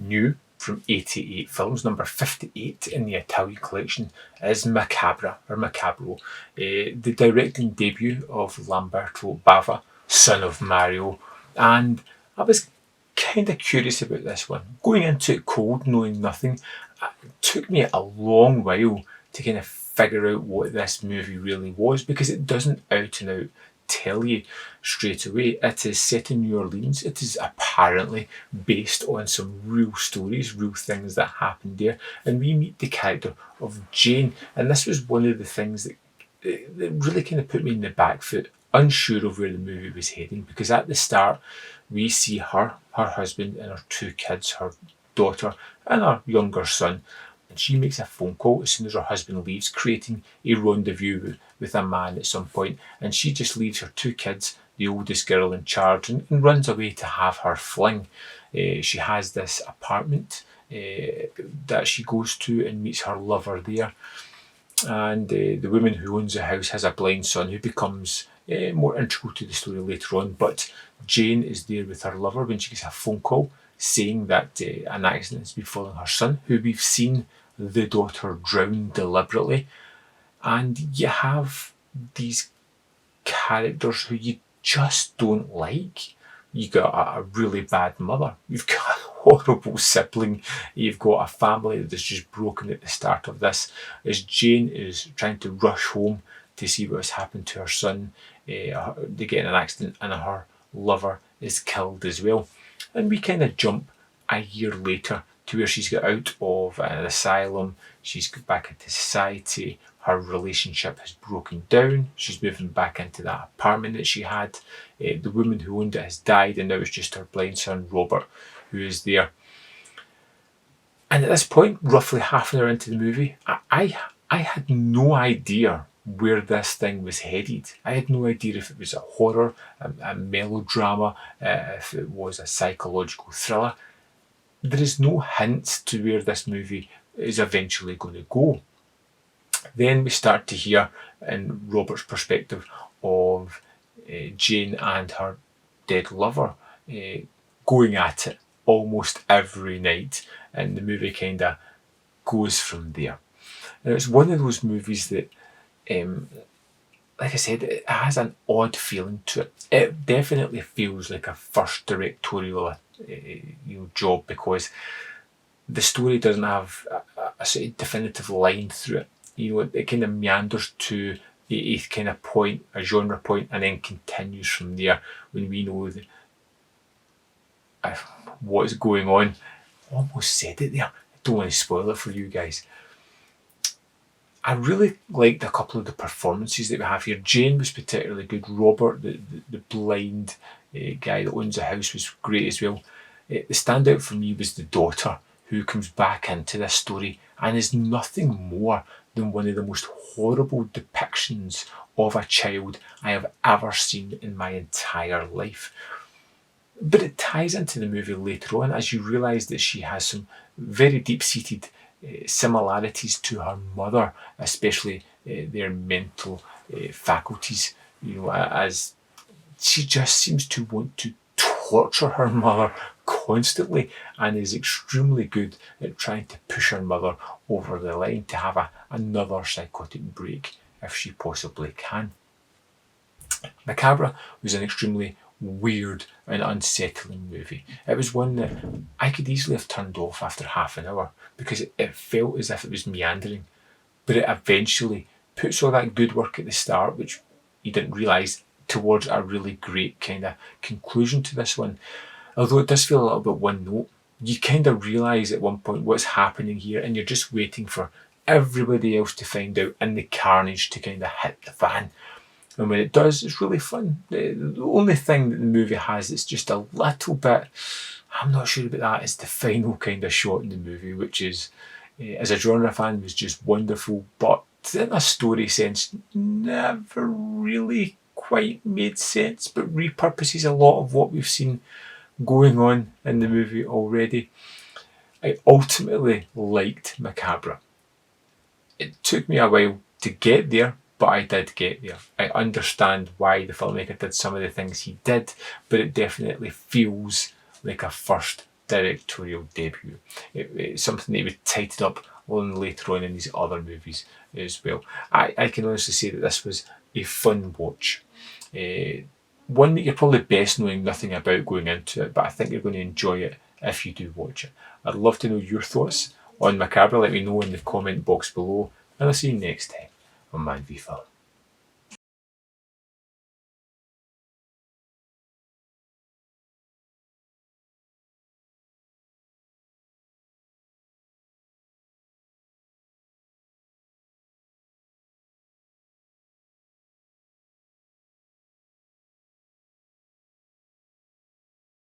new from 88 films. Number 58 in the Italian collection is Macabre, or Macabro, the directing debut of Lamberto Bava, son of Mario. And I was kind of curious about this one. Going into it cold, knowing nothing, it took me a long while to kind of figure out what this movie really was, because it doesn't out and out tell you straight away. It is set in New Orleans. It is apparently based on some real stories, real things that happened there. And we meet the character of Jane. And this was one of the things that really kind of put me in the back foot, unsure of where the movie was heading, because at the start we see her husband and her two kids, her daughter and her younger son, and she makes a phone call as soon as her husband leaves, creating a rendezvous with a man at some point, and she just leaves her two kids, the oldest girl in charge, and runs away to have her fling. She has this apartment that she goes to and meets her lover there, and the woman who owns the house has a blind son who becomes more integral to the story later on. But Jane is there with her lover when she gets a phone call saying that an accident has befallen her son, who we've seen the daughter drown deliberately. And you have these characters who you just don't like. You've got a really bad mother. You've got a horrible sibling. You've got a family that's just broken at the start of this, as Jane is trying to rush home to see what has happened to her son. They get in an accident and her lover is killed as well. And we kind of jump a year later to where she's got out of an asylum. She's got back into society. Her relationship has broken down. She's moving back into that apartment that she had. The woman who owned it has died, and now it's just her blind son, Robert, who is there. And at this point, roughly half an hour into the movie, I had no idea where this thing was headed. I had no idea if it was a horror, a melodrama, if it was a psychological thriller. There is no hint to where this movie is eventually going to go. Then we start to hear, in Robert's perspective, of Jane and her dead lover going at it almost every night, and the movie kind of goes from there. Now, it's one of those movies that, like I said, it has an odd feeling to it. It definitely feels like a first directorial job, because the story doesn't have a sort of definitive line through it. It kind of meanders to a kind of point, a genre point, and then continues from there when we know what's going on. Almost said it there. I don't want to spoil it for you guys. I really liked a couple of the performances that we have here. Jane was particularly good. Robert, the blind guy that owns the house, was great as well. The standout for me was the daughter, who comes back into this story and is nothing more than one of the most horrible depictions of a child I have ever seen in my entire life. But it ties into the movie later on, as you realise that she has some very deep-seated similarities to her mother, especially their mental faculties, as she just seems to want to torture her mother constantly, and is extremely good at trying to push her mother over the line to have another psychotic break if she possibly can. Macabre was an extremely weird and unsettling movie. It was one that I could easily have turned off after half an hour, because it felt as if it was meandering, but it eventually puts all that good work at the start, which you didn't realise, towards a really great kind of conclusion to this one. Although it does feel a little bit one note, you kind of realise at one point what's happening here, and you're just waiting for everybody else to find out and the carnage to kind of hit the fan. And when it does, it's really fun. The only thing that the movie has that's just a little bit, I'm not sure about that, is the final kind of shot in the movie, which is, as a genre fan, was just wonderful, but in a story sense, never really quite made sense, but repurposes a lot of what we've seen going on in the movie already. I ultimately liked Macabre. It took me a while to get there, but I did get there. I understand why the filmmaker did some of the things he did, but it definitely feels like a first directorial debut. It's something that he would tighten up on later on in these other movies as well. I can honestly say that this was a fun watch. One that you're probably best knowing nothing about going into it, but I think you're going to enjoy it if you do watch it. I'd love to know your thoughts on Macabre. Let me know in the comment box below, and I'll see you next time on Man v Film.